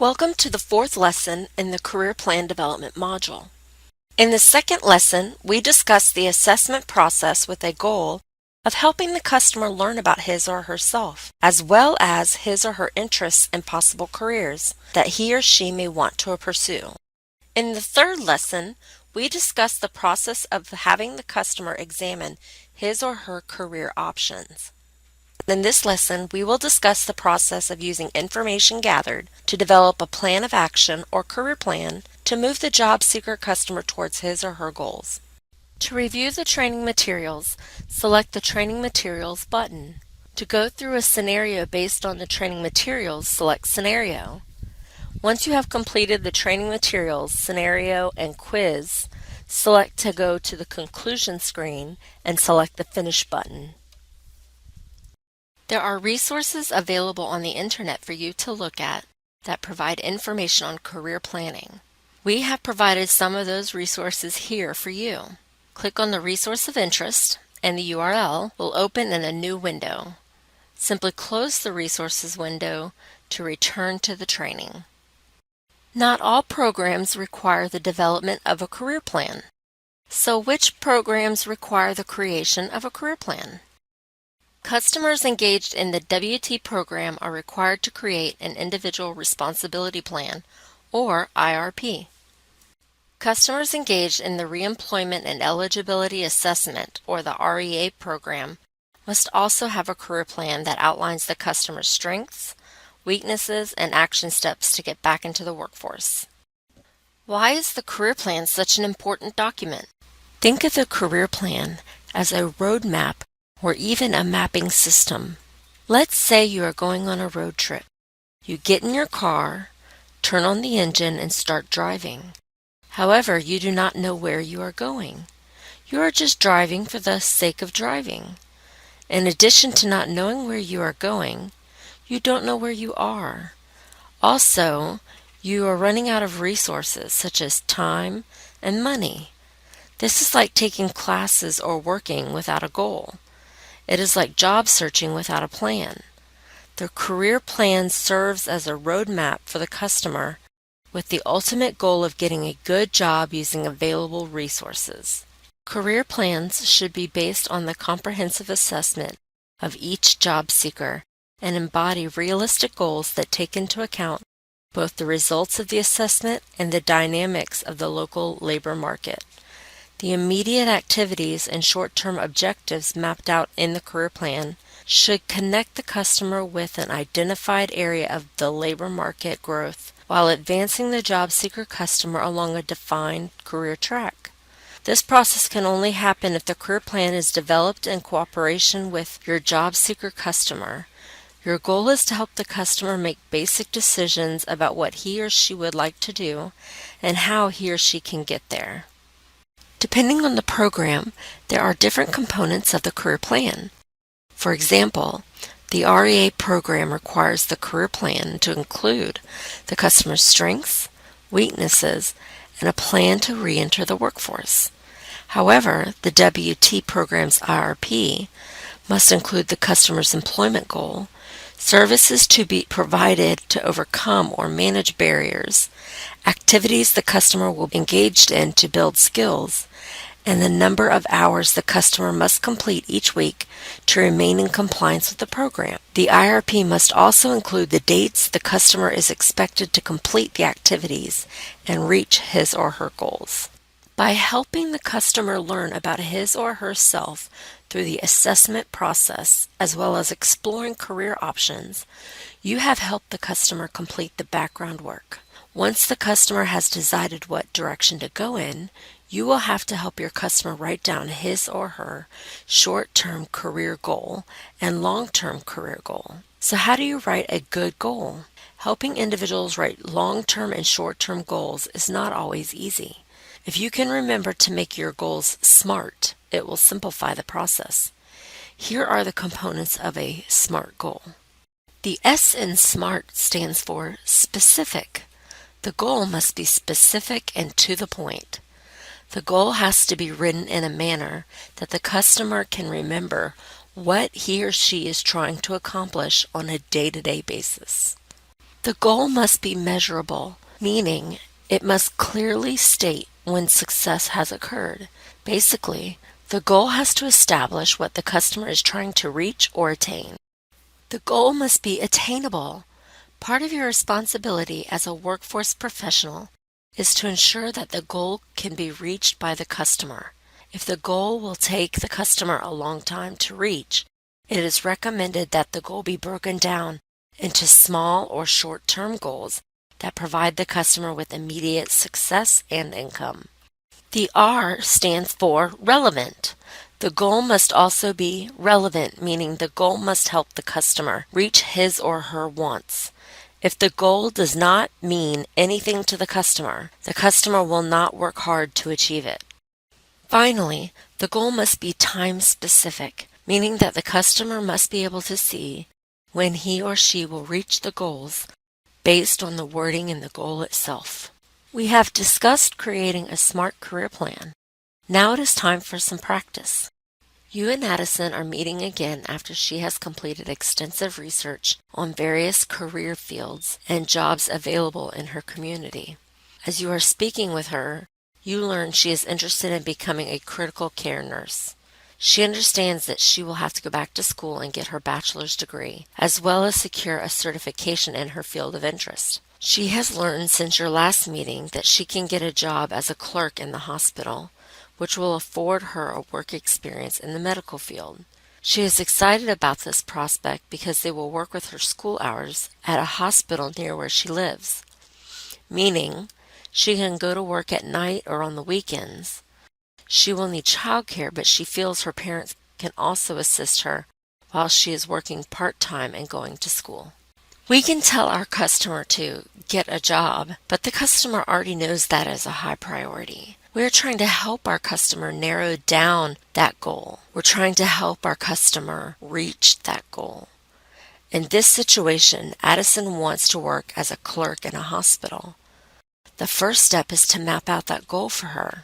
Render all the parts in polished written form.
Welcome to the fourth lesson in the Career Plan Development module. In the second lesson, we discussed the assessment process with a goal of helping the customer learn about his or herself, as well as his or her interests and possible careers that he or she may want to pursue. In the third lesson, we discussed the process of having the customer examine his or her career options. In this lesson, we will discuss the process of using information gathered to develop a plan of action or career plan to move the job seeker customer towards his or her goals. To review the training materials, select the Training Materials button. To go through a scenario based on the training materials, select Scenario. Once you have completed the training materials, scenario, and quiz, select to go to the conclusion screen and select the Finish button. There are resources available on the internet for you to look at that provide information on career planning. We have provided some of those resources here for you. Click on the resource of interest and the URL will open in a new window. Simply close the resources window to return to the training. Not all programs require the development of a career plan. So which programs require the creation of a career plan? Customers engaged in the WT program are required to create an Individual Responsibility Plan, or IRP. Customers engaged in the Reemployment and Eligibility Assessment, or the REA program, must also have a career plan that outlines the customer's strengths, weaknesses, and action steps to get back into the workforce. Why is the career plan such an important document? Think of the career plan as a roadmap or even a mapping system. Let's say you are going on a road trip. You get in your car, turn on the engine, and start driving. However, you do not know where you are going. You are just driving for the sake of driving. In addition to not knowing where you are going, you don't know where you are. Also, you are running out of resources such as time and money. This is like taking classes or working without a goal. It is like job searching without a plan. The career plan serves as a roadmap for the customer with the ultimate goal of getting a good job using available resources. Career plans should be based on the comprehensive assessment of each job seeker and embody realistic goals that take into account both the results of the assessment and the dynamics of the local labor market. The immediate activities and short-term objectives mapped out in the career plan should connect the customer with an identified area of the labor market growth while advancing the job seeker customer along a defined career track. This process can only happen if the career plan is developed in cooperation with your job seeker customer. Your goal is to help the customer make basic decisions about what he or she would like to do and how he or she can get there. Depending on the program, there are different components of the career plan. For example, the REA program requires the career plan to include the customer's strengths, weaknesses, and a plan to re-enter the workforce. However, the WT program's IRP must include the customer's employment goal, services to be provided to overcome or manage barriers, activities the customer will be engaged in to build skills, and the number of hours the customer must complete each week to remain in compliance with the program. The IRP must also include the dates the customer is expected to complete the activities and reach his or her goals. By helping the customer learn about his or herself through the assessment process, as well as exploring career options, you have helped the customer complete the background work. Once the customer has decided what direction to go in, you will have to help your customer write down his or her short-term career goal and long-term career goal. So how do you write a good goal? Helping individuals write long-term and short-term goals is not always easy. If you can remember to make your goals SMART, it will simplify the process. Here are the components of a SMART goal. The S in SMART stands for specific. The goal must be specific and to the point. The goal has to be written in a manner that the customer can remember what he or she is trying to accomplish on a day-to-day basis. The goal must be measurable, meaning it must clearly state when success has occurred. Basically, the goal has to establish what the customer is trying to reach or attain. The goal must be attainable. Part of your responsibility as a workforce professional is to ensure that the goal can be reached by the customer. If the goal will take the customer a long time to reach, it is recommended that the goal be broken down into small or short-term goals that provide the customer with immediate success and income. The R stands for relevant. The goal must also be relevant, meaning the goal must help the customer reach his or her wants. If the goal does not mean anything to the customer will not work hard to achieve it. Finally, the goal must be time specific, meaning that the customer must be able to see when he or she will reach the goals based on the wording in the goal itself. We have discussed creating a smart career plan. Now it is time for some practice. You and Addison are meeting again after she has completed extensive research on various career fields and jobs available in her community. As you are speaking with her, you learn she is interested in becoming a critical care nurse. She understands that she will have to go back to school and get her bachelor's degree, as well as secure a certification in her field of interest. She has learned since your last meeting that she can get a job as a clerk in the hospital, which will afford her a work experience in the medical field. She is excited about this prospect because they will work with her school hours at a hospital near where she lives, meaning she can go to work at night or on the weekends. She will need childcare, but she feels her parents can also assist her while she is working part-time and going to school. We can tell our customer to get a job, but the customer already knows that is a high priority. We're trying to help our customer narrow down that goal. We're trying to help our customer reach that goal. In this situation, Addison wants to work as a clerk in a hospital. The first step is to map out that goal for her.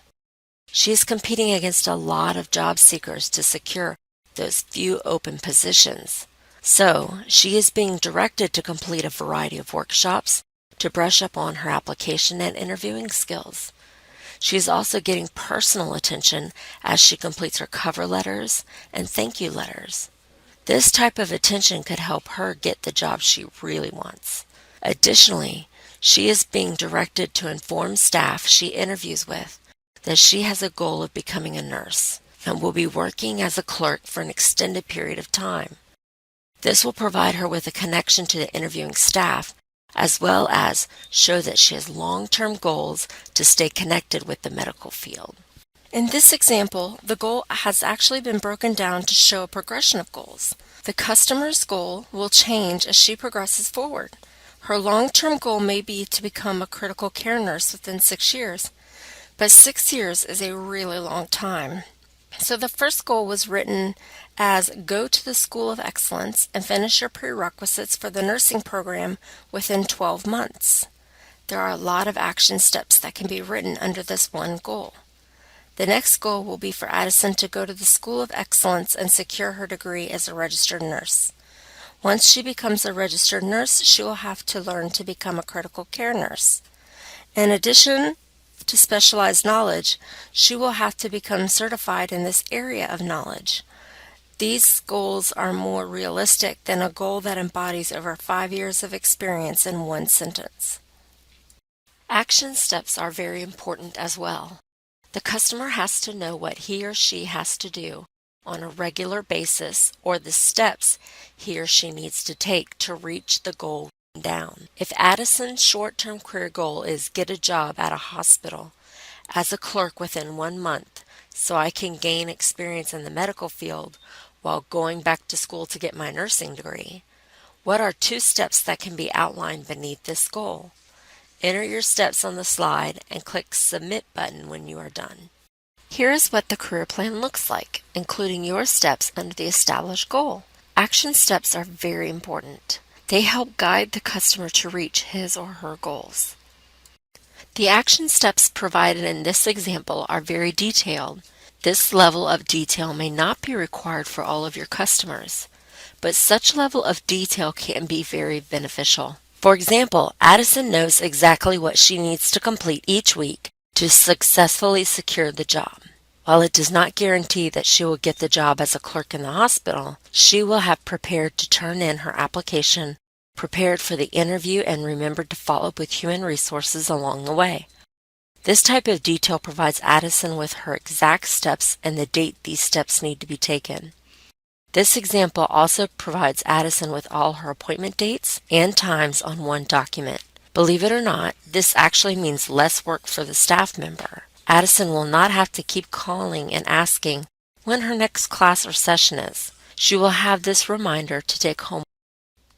She is competing against a lot of job seekers to secure those few open positions. So, she is being directed to complete a variety of workshops to brush up on her application and interviewing skills. She is also getting personal attention as she completes her cover letters and thank you letters. This type of attention could help her get the job she really wants. Additionally, she is being directed to inform staff she interviews with that she has a goal of becoming a nurse and will be working as a clerk for an extended period of time. This will provide her with a connection to the interviewing staff, as well as show that she has long-term goals to stay connected with the medical field. In this example, the goal has actually been broken down to show a progression of goals. The customer's goal will change as she progresses forward. Her long-term goal may be to become a critical care nurse within 6 years, but 6 years is a really long time. So the first goal was written as go to the School of Excellence and finish your prerequisites for the nursing program within 12 months. There are a lot of action steps that can be written under this one goal. The next goal will be for Addison to go to the School of Excellence and secure her degree as a registered nurse. Once she becomes a registered nurse, she will have to learn to become a critical care nurse. In addition to specialized knowledge, she will have to become certified in this area of knowledge. These goals are more realistic than a goal that embodies over 5 years of experience in one sentence. Action steps are very important as well. The customer has to know what he or she has to do on a regular basis or the steps he or she needs to take to reach the goal down. If Addison's short-term career goal is get a job at a hospital as a clerk within 1 month so I can gain experience in the medical field while going back to school to get my nursing degree, what are 2 steps that can be outlined beneath this goal? Enter your steps on the slide and click Submit button when you are done. Here is what the career plan looks like, including your steps under the established goal. Action steps are very important. They help guide the customer to reach his or her goals. The action steps provided in this example are very detailed. This level of detail may not be required for all of your customers, but such level of detail can be very beneficial. For example, Addison knows exactly what she needs to complete each week to successfully secure the job. While it does not guarantee that she will get the job as a clerk in the hospital, she will have prepared to turn in her application, prepared for the interview, and remembered to follow up with human resources along the way. This type of detail provides Addison with her exact steps and the date these steps need to be taken. This example also provides Addison with all her appointment dates and times on one document. Believe it or not, this actually means less work for the staff member. Addison will not have to keep calling and asking when her next class or session is. She will have this reminder to take home.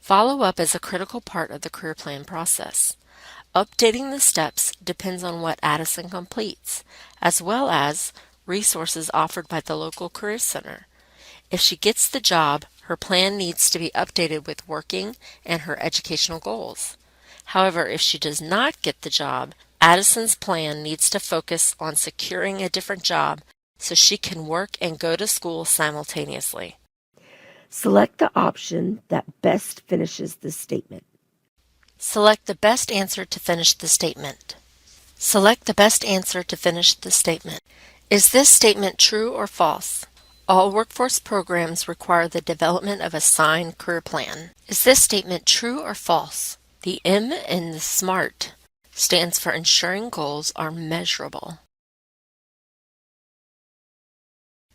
Follow-up is a critical part of the career plan process. Updating the steps depends on what Addison completes, as well as resources offered by the local career center. If she gets the job, her plan needs to be updated with working and her educational goals. However, if she does not get the job, Addison's plan needs to focus on securing a different job so she can work and go to school simultaneously. Select the option that best finishes the statement. Select the best answer to finish the statement. Select the best answer to finish the statement. Is this statement true or false? All workforce programs require the development of a signed career plan. Is this statement true or false? The M in the SMART stands for ensuring goals are measurable.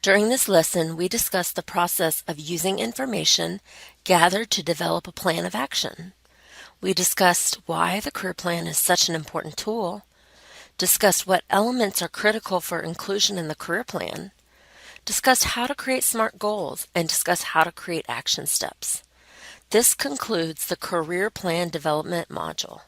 During this lesson, we discussed the process of using information gathered to develop a plan of action. We discussed why the career plan is such an important tool, discussed what elements are critical for inclusion in the career plan, discussed how to create SMART goals, and discussed how to create action steps. This concludes the Career Plan Development module.